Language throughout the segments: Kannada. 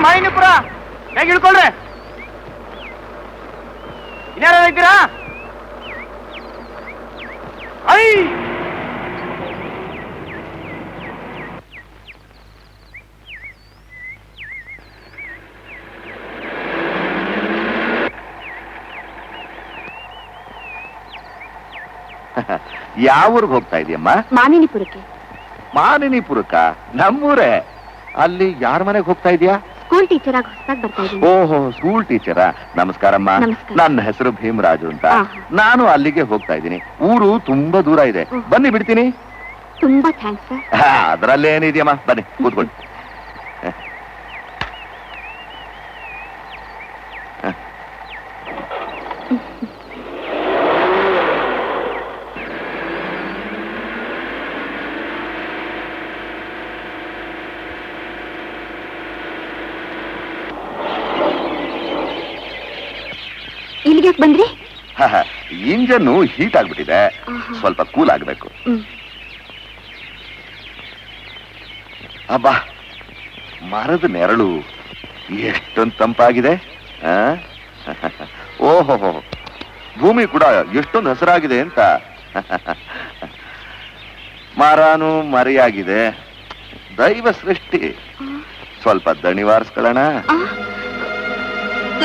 ಮಾಯಿನಿಪುರ ಹೇಗೆ ಇಳ್ಕೊಳ್ರೆ ಇನ್ಯಾರ ಇದ್ದೀರಾ? ಐ ಯಾವ ಊರಿಗೆ ಹೋಗ್ತಾ ಇದೆಯಮ್ಮ? ಮಾನಿನಿಪುರಕ್ಕೆ. ಮಾನಿನಿಪುರಕ್ಕ? ನಮ್ಮೂರೇ. ಅಲ್ಲಿ ಯಾರ ಮನೆಗೆ ಹೋಗ್ತಾ ಇದೀಯಾ? ಸ್ಕೂಲ್ ಟೀಚರ್ ಆಗಿ ಹೊಸದಾಗಿ ಬರ್ತಾ ಇದ್ದೀನಿ. ಓಹೋ, ಸ್ಕೂಲ್ ಟೀಚರಾ? ನಮಸ್ಕಾರಮ್ಮ. ನನ್ನ ಹೆಸರು ಭೀಮರಾಜು ಅಂತ. ನಾನು ಅಲ್ಲಿಗೆ ಹೋಗ್ತಾ ಇದ್ದೀನಿ. ಊರು ತುಂಬಾ ದೂರ ಇದೆ. ಬನ್ನಿ ಬಿಡ್ತೀನಿ. ತುಂಬಾ ಥ್ಯಾಂಕ್ಸ್ ಸರ್. ಅದರಲ್ಲಿ ಏನಿದೆಯಮ್ಮ, ಬನ್ನಿ ಕೂತ್ಕೊಳ್ಳಿ. ಇಲ್ಲಿಗೆ ಬಂದ್ರಿ? ಇಂಜನ್ನು ಹೀಟ್ ಆಗ್ಬಿಟ್ಟಿದೆ, ಸ್ವಲ್ಪ ಕೂಲ್ ಆಗ್ಬೇಕು. ಅಬ್ಬಾ, ಮರದ ನೆರಳು ಎಷ್ಟೊಂದು ತಂಪಾಗಿದೆ. ಓಹೋ, ಭೂಮಿ ಕೂಡ ಎಷ್ಟೊಂದು ಹಸಿರಾಗಿದೆ ಅಂತ. ಮರನು ಮರೆಯಾಗಿದೆ. ದೈವ ಸೃಷ್ಟಿ. ಸ್ವಲ್ಪ ದಣಿವಾರಿಸ್ಕೊಳ್ಳೋಣ.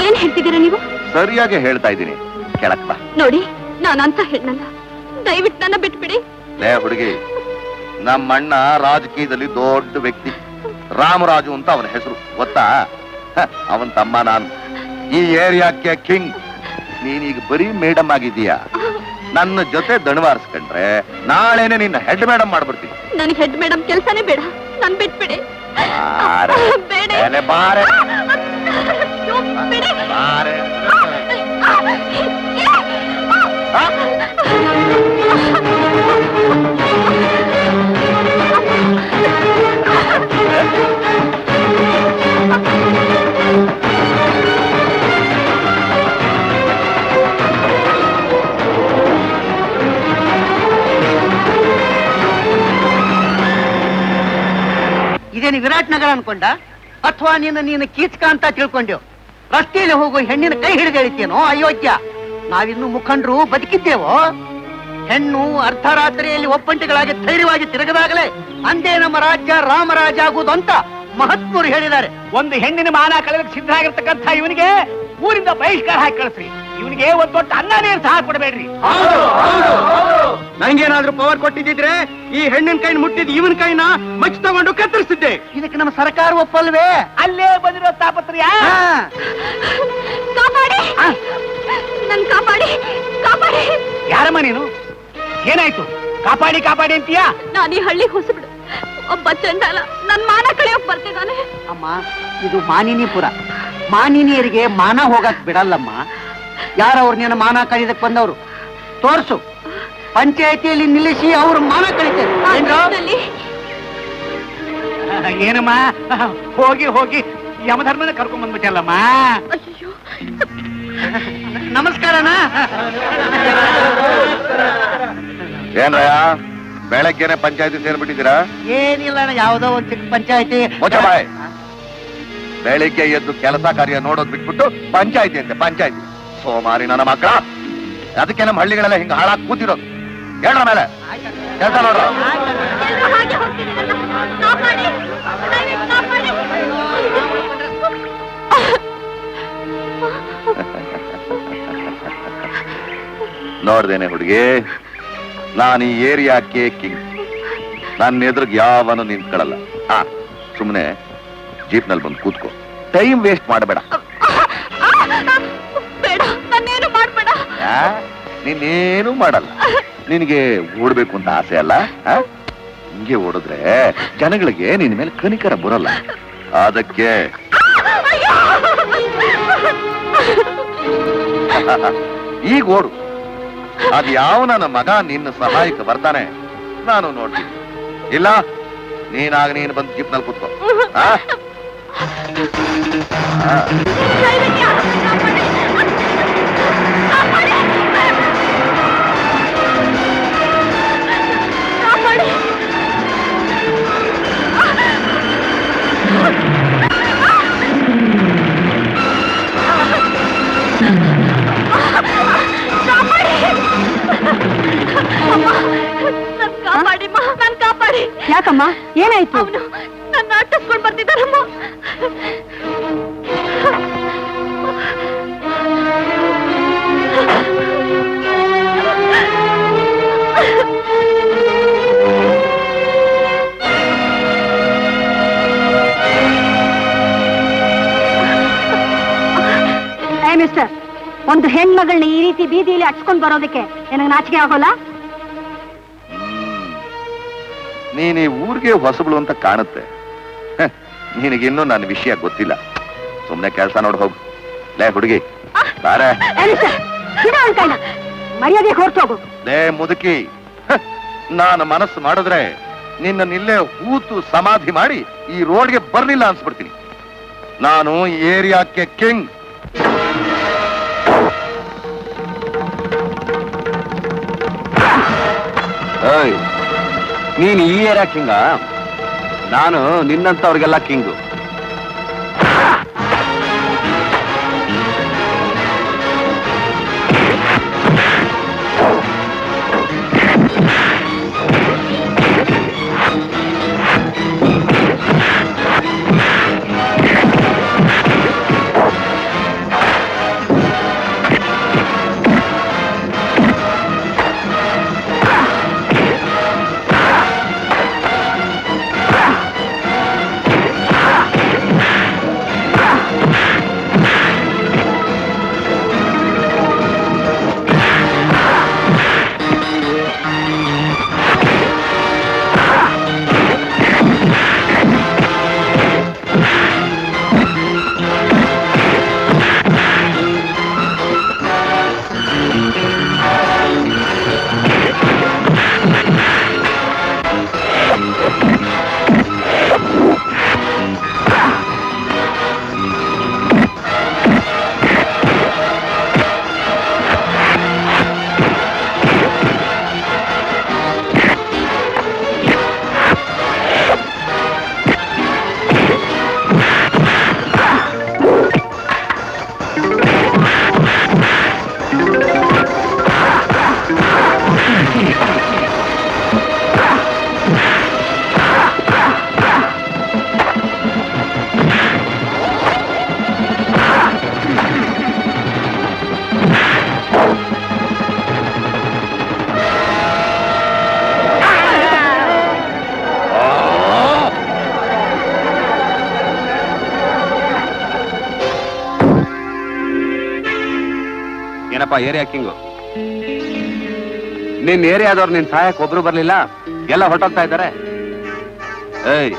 ಏನ್ ಹೇಳ್ತಿದ್ದೀರಾ ನೀವು? ಸರಿಯಾಗಿ ಹೇಳ್ತಾ ಇದ್ದೀನಿ, ಕೆಳಕ್ ಬಾ. ನೋಡಿ, ನಾನಂತ ಹೇಳಲ್ಲ, ದಯವಿಟ್ಟು ನನ್ನ ಬಿಟ್ಬಿಡಿ. ಲೇ ಹುಡುಗಿ, ನಮ್ಮಣ್ಣ ರಾಜಕೀಯದಲ್ಲಿ ದೊಡ್ಡ ವ್ಯಕ್ತಿ. ರಾಮರಾಜು ಅಂತ ಅವನ ಹೆಸರು, ಗೊತ್ತಾ? ಅವನ್ ತಮ್ಮ ನಾನು, ಈ ಏರಿಯಾಕ್ಕೆ ಕಿಂಗ್. ನೀನೀಗ ಬರೀ ಮೇಡಮ್ ಆಗಿದ್ದೀಯಾ. ನನ್ನ ಜೊತೆ ದಣವಾರಿಸ್ಕೊಂಡ್ರೆ ನಾಳೆನೆ ನಿನ್ನ ಹೆಡ್ ಮೇಡಮ್ ಮಾಡ್ಬಿಡ್ತೀನಿ. ನನಗೆ ಹೆಡ್ ಮೇಡಮ್ ಕೆಲಸನೇ ಬೇಡ, ನನ್ ಬಿಟ್ಬಿಡಿ. ಬಾರೆ ಇದೇನು ವಿರಾಟ್ ನಗರ ಅನ್ಕೊಂಡ, ಅಥವಾ ನೀನು ಕೀಚಕ ಅಂತ ತಿಳ್ಕೊಂಡೆವು? ರಸ್ತೆಯಲ್ಲಿ ಹೋಗೋ ಹೆಣ್ಣಿನ ಕೈ ಹಿಡಿದು ಎಳಿತೇನೋ ಅಯೋಗ್ಯ. ನಾವಿನ್ನು ಮುಖಂಡರು ಬದುಕಿದ್ದೇವೋ? ಹೆಣ್ಣು ಅರ್ಧರಾತ್ರಿಯಲ್ಲಿ ಒಪ್ಪಂಟಿಗಳಾಗಿ ಧೈರ್ಯವಾಗಿ ತಿರುಗದಾಗಲೇ ಅಂದೇ ನಮ್ಮ ರಾಜ್ಯ ರಾಮರಾಜ ಆಗುವುದು ಅಂತ ಮಹಾತ್ಮರು ಹೇಳಿದ್ದಾರೆ. ಒಂದು ಹೆಣ್ಣಿನ ಮಾನ ಕಳೆದಕ್ಕೆ ಸಿದ್ಧರಾಗಿರ್ತಕ್ಕಂಥ ಇವನಿಗೆ ಊರಿಂದ ಬಹಿಷ್ಕಾರ ಹಾಕಿ ಕಳಿಸ್ರಿ. ಇವನಿಗೆ ಒಂದು ದೊಡ್ಡ ಅನ್ನನೇ ಸಹ ಕೊಡಬೇಡ್ರಿ. ನಂಗೇನಾದ್ರೂ ಪವರ್ ಕೊಟ್ಟಿದ್ರೆ ಈ ಹೆಣ್ಣಿನ ಕೈನ ಮುಟ್ಟಿದ್ ಇವನ್ ಕೈನ ಮಚ್ಚ ತಗೊಂಡು ಕತ್ತರಿಸಿದ್ದೆ. ಇದಕ್ಕೆ ನಮ್ಮ ಸರ್ಕಾರ ಒಪ್ಪಲ್ವೇ? ಅಲ್ಲೇ ಬಂದಿರೋ ತಾಪತ್ರಯ. ನನ್ ಕಾಪಾಡಿ, ಕಾಪಾಡಿ. ಯಾರಮ್ಮ ನೀನು? ಏನಾಯ್ತು? ಕಾಪಾಡಿ ಕಾಪಾಡಿ ಅಂತೀಯಾ? ನಾನು ಈ ಹಳ್ಳಿ ಹೊಸಬಿಡು, ಒಬ್ಬ ಚಂಡಾಲ ನನ್ ಮಾನ ಕಳೆಯೋಕ್ ಬರ್ತಿದ್ದಾನೆ. ಅಮ್ಮ, ಇದು ಮಾನಿನಿಪುರ. ಮಾನಿನಿಯರಿಗೆ ಮಾನ ಹೋಗಕ್ ಬಿಡಲ್ಲಮ್ಮ. ಯಾರವ್ರು ನಿನ್ನ ಮಾನ ಕಳಿದಕ್ ಬಂದವರು? ತೋರ್ಸು. ಪಂಚಾಯತಿಯಲ್ಲಿ ನಿಲ್ಲಿಸಿ ಅವ್ರು ಮಾನ ಕಳಿತಾರೆ. ಏನಮ್ಮ, ಹೋಗಿ ಹೋಗಿ ಯಮಧರ್ಮನ ಕರ್ಕೊಂಡ್ ಬಂದ್ಬಿಟ್ಟಲ್ಲಮ್ಮ. ನಮಸ್ಕಾರನಾ? ಏನ್ರಯ್ಯ, ಬೆಳಗ್ಗೆನೆ ಪಂಚಾಯತಿ ಸೇರ್ಬಿಟ್ಟಿದ್ದೀರಾ? ಏನಿಲ್ಲ, ಯಾವ್ದೋ ಒಂದ್ ಚಿಕ್ಕ ಪಂಚಾಯತಿ. ಬೆಳಿಗ್ಗೆ ಎದ್ದು ಕೆಲಸ ಕಾರ್ಯ ನೋಡೋದ್ ಬಿಟ್ಬಿಟ್ಟು ಪಂಚಾಯತಿ ಅಂತೆ ಪಂಚಾಯತಿ. ಸೋಮಾರಿ ನನ್ನ ಮಕ್ಕಳ. ಅದಕ್ಕೆ ನಮ್ಮ ಹಳ್ಳಿಗಳೆಲ್ಲ ಹಿಂಗ ಹಾಳಾಗಿ ಕೂತಿರೋದು. ಹೇಳ್ರ ಮೇಲೆ ಕೆಲಸ ನೋಡ್ರ. ನೋಡ್ದೇನೆ ಹುಡುಗಿ, ನಾನು ಈ ಏರಿಯಾಕ್ಕೆ ಕಿಂಗ್. ನನ್ನ ಎದುರಿಗೆ ಯಾವನು ನಿಂತ್ಕೊಳ್ಳಲ್ಲ. ಸುಮ್ಮನೆ ಜೀಪ್ನಲ್ಲಿ ಬಂದು ಕೂತ್ಕೋ. ಟೈಮ್ ವೇಸ್ಟ್ ಮಾಡಬೇಡ. ನೀನೇನು ಮಾಡಲ್ಲ. ನಿನಗೆ ಓಡ್ಬೇಕು ಅಂತ ಆಸೆ ಅಲ್ಲ? ಹಿಂಗೆ ಓಡಿದ್ರೆ ಜನಗಳಿಗೆ ನಿನ್ ಮೇಲೆ ಕನಿಕರ ಬರಲ್ಲ. ಅದಕ್ಕೆ ಈಗ ಓಡು. ಅದ್ ಯಾವ ನನ್ನ ಮಗ ನಿನ್ನ ಸಹಾಯಕ್ಕೆ ಬರ್ತಾನೆ ನಾನು ನೋಡ್ತೀನಿ. ಇಲ್ಲ, ನೀನಾಗ ನೀನು ಬಂದು ಜೀಪ್ನಲ್ಲಿ ಕೂತ್ಕೋ. ಯಾಕಮ್ಮ ಏನಾಯ್ತು? ಅವನು ನನ್ನ ಅಟ್ಟಿಸ್ಕೊಂಡು ಬರ್ತಿದ್ದಾರಮ್ಮ. ಮಿಸ್ಟರ್, ಒಂದು ಹೆಣ್ಮಗಳನ್ನ ಈ ರೀತಿ ಬೀದಿಯಲ್ಲಿ ಅಟ್ಸ್ಕೊಂಡ್ ಬರೋದಕ್ಕೆ ನನಗೆ ನಾಚಿಕೆ ಆಗೋಲ್ಲ? ನೀನ್ ಈ ಊರಿಗೆ ಹೊಸಬಳು ಅಂತ ಕಾಣುತ್ತೆ. ನಿನಗಿನ್ನೂ ನನ್ನ ವಿಷಯ ಗೊತ್ತಿಲ್ಲ. ಸುಮ್ನೆ ಕೆಲಸ ನೋಡ್ ಹೋಗು. ಲೇ ಹುಡುಗಿ ಬಾರೆ. ಮರ್ಯಾದೆ ಹೊರಟೋಗು. ಲೇ ಮುದುಕಿ, ನಾನು ಮನಸ್ಸು ಮಾಡಿದ್ರೆ ನಿನ್ನನ್ನಿಲ್ಲೇ ಹೂತು ಸಮಾಧಿ ಮಾಡಿ ಈ ರೋಡ್ಗೆ ಬರ್ಲಿಲ್ಲ ಅನ್ಸ್ಬಿಡ್ತೀನಿ. ನಾನು ಈ ಏರಿಯಾಕ್ಕೆ ಕಿಂಗ್. ನೀನ್ ಈ ಏರಿಯಾ ಕಿಂಗ? ನಾನು ನಿನ್ನಂತವ್ರಿಗೆಲ್ಲ ಕಿಂಗು. ಏನಪ್ಪ ಏರಿಯಾ ಕಿಂಗು? ನಿನ್ ಏರಿಯಾದವ್ರು ನಿನ್ ಸಹಾಯಕ್ಕೆ ಒಬ್ರು ಬರ್ಲಿಲ್ಲ, ಎಲ್ಲ ಹೊರಟೋಗ್ತಾ ಇದ್ದಾರೆ. ಏಯ್,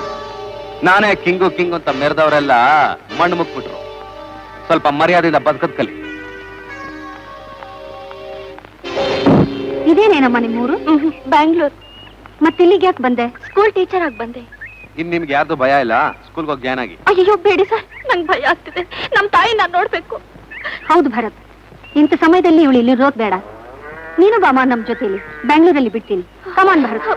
ನಾನೇ ಕಿಂಗು ಕಿಂಗು ಅಂತ ಮೆರೆದವರೆಲ್ಲ ಮಣ್ಣು ಮುಕ್ಬಿಟ್ರು. ಸ್ವಲ್ಪ ಮರ್ಯಾದೆಯಿಂದ ಬದುಕದ್ ಕಲಿ. ಇದೇನೇನಮ್ಮ ನಿಮ್ಮೂರು? ಬ್ಯಾಂಗ್ಳೂರ್. ಮತ್ತಿಲ್ಲಿಗೆ ಯಾಕೆ ಬಂದೆ? ಸ್ಕೂಲ್ ಟೀಚರ್ ಆಗಿ ಬಂದೆ. ಇನ್ ನಿಮ್ಗೆ ಯಾರ್ದು ಭಯ ಇಲ್ಲ? ಸ್ಕೂಲ್ಗೆ ಹೋಗಿ ಜಾಯ್ನ್ ಆಗಿ. ಅಯ್ಯೋ ಬೇಡಿ ಸರ್, ನಂಗೆ ಭಯ ಆಗ್ತಿದೆ. ನಮ್ ತಾಯಿ ನಾನ್ ನೋಡ್ಬೇಕು. ಹೌದು ಭರತ್, ಇಂಥ ಸಮಯದಲ್ಲಿ ಇವಳು ಇಲ್ಲಿರೋದ್ ಬೇಡ. ನೀನು ಬಾಮ ನಮ್ ಜೊತೆಲಿ ಬ್ಯಾಂಗ್ಳೂರಲ್ಲಿ ಬಿಡ್ತೀನಿ. ಕಮಾನ್ ಭರತ್.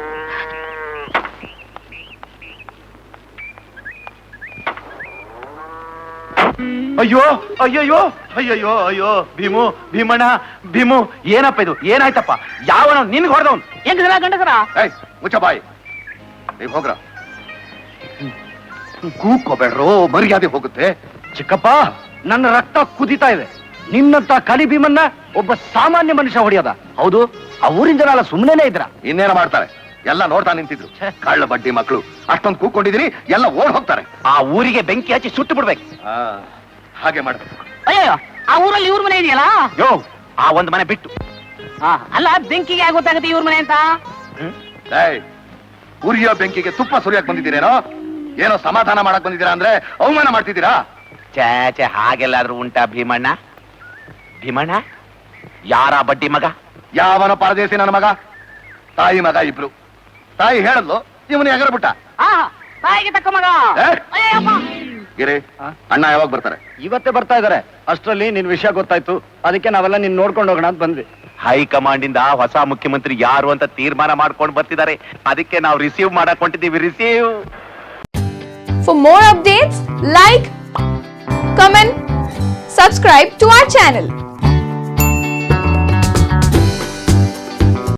ಅಯ್ಯೋ ಅಯ್ಯಯ್ಯೋ ಅಯ್ಯಯ್ಯೋ ಅಯ್ಯೋ ಭೀಮು, ಭೀಮಣ್ಣ, ಭೀಮು, ಏನಪ್ಪ ಇದು? ಏನಾಯ್ತಪ್ಪ? ಯಾವನ ನಿನ್ಗೆ ಹೊಡೆದವನು? ಹೆಂಗಸರ ಗಂಡಸರ? ಮುಚ್ಚ ಬಾಯಿ, ನೀವ್ ಹೋಗ್ರ. ಕೂಕೋಬೇಡ್ರೋ, ಮರ್ಯಾದೆ ಹೋಗುತ್ತೆ. ಚಿಕ್ಕಪ್ಪ, ನನ್ನ ರಕ್ತ ಕುದಿತಾ ಇದೆ. ನಿನ್ನಂತ ಕಲಿ ಭೀಮನ್ನ ಒಬ್ಬ ಸಾಮಾನ್ಯ ಮನುಷ್ಯ ಹೊಡೆಯದ? ಹೌದು, ಆ ಊರಿನ ಜನ ಎಲ್ಲ ಸುಮ್ಮನೆ ಇದ್ರ. ಇನ್ನೇನ ಮಾಡ್ತಾರೆ? ಎಲ್ಲ ನೋಡ್ತಾ ನಿಂತಿದ್ರು. ಕಳ್ಳ ಬಡ್ಡಿ ಮಕ್ಕಳು. ಅಷ್ಟೊಂದು ಕೂಕೊಂಡಿದೀನಿ, ಎಲ್ಲ ಓಡ್ ಹೋಗ್ತಾರೆ. ಆ ಊರಿಗೆ ಬೆಂಕಿ ಹಚ್ಚಿ ಸುಟ್ಟು ಬಿಡ್ಬೇಕು. ಹಾಗೆ ಮಾಡ್ಬೇಕು. ಅಯ್ಯೋ, ಆ ಊರಲ್ಲಿ ಇವ್ರ ಮನೆ ಇದೆಯಲ್ಲ? ಯೋ, ಆ ಒಂದ್ ಮನೆ ಬಿಟ್ಟು. ಅಲ್ಲ, ಬೆಂಕಿಗೆ ಗೊತ್ತಾಗುತ್ತೆ ಇವ್ರ ಮನೆ ಅಂತ? ಉರಿಯೋ ಬೆಂಕಿಗೆ ತುಪ್ಪ ಸುರಿಯಕ್ ಬಂದಿದ್ದೀರೇನೋ? ಏನೋ ಸಮಾಧಾನ ಮಾಡಕ್ ಬಂದಿದ್ದೀರಾ ಅಂದ್ರೆ ಅವಮಾನ ಮಾಡ್ತಿದ್ದೀರಾ? ಚಾಚೆ, ಹಾಗೆಲ್ಲಾದ್ರೂ ಉಂಟಾ ಭೀಮಣ್ಣ? ಭೀಮಣ್ಣ ಯಾರ ಬಡ್ಡಿ ಮಗ? ಯಾವನ ಪರದೇಸಿ ನನ್ನ ಮಗ. ತಾಯಿ ಮಗ ಇಬ್ರು. ತಾಯಿ ಹೇಳದ್ಲು, ಇವನು ಎಗರ್ಬಿಟ್ಟ. ತಾಯಿಗೆ ತಕ್ಕ ಮಗ. ಗಿರಿ, ಅಣ್ಣ ಯಾವಾಗ ಬರ್ತಾರೆ? ಇವತ್ತೇ ಬರ್ತಾ ಇದಾರೆ. ಅಷ್ಟರಲ್ಲಿ ನಿನ್ ವಿಷಯ ಗೊತ್ತಾಯ್ತು, ಅದಕ್ಕೆ ನಾವೆಲ್ಲ ನಿನ್ ನೋಡ್ಕೊಂಡು ಹೋಗೋಣ ಅಂತ ಬಂದ್ವಿ. ಹೈಕಮಾಂಡ್ ಇಂದ ಹೊಸ ಮುಖ್ಯಮಂತ್ರಿ ಯಾರು ಅಂತ ತೀರ್ಮಾನ ಮಾಡ್ಕೊಂಡು ಬರ್ತಿದ್ದಾರೆ. ಅದಕ್ಕೆ ನಾವು ರಿಸೀವ್ ಮಾಡಕ್ ಹೊಂಟಿದ್ದೀವಿ. Receive. For more updates, like, comment, subscribe to our channel.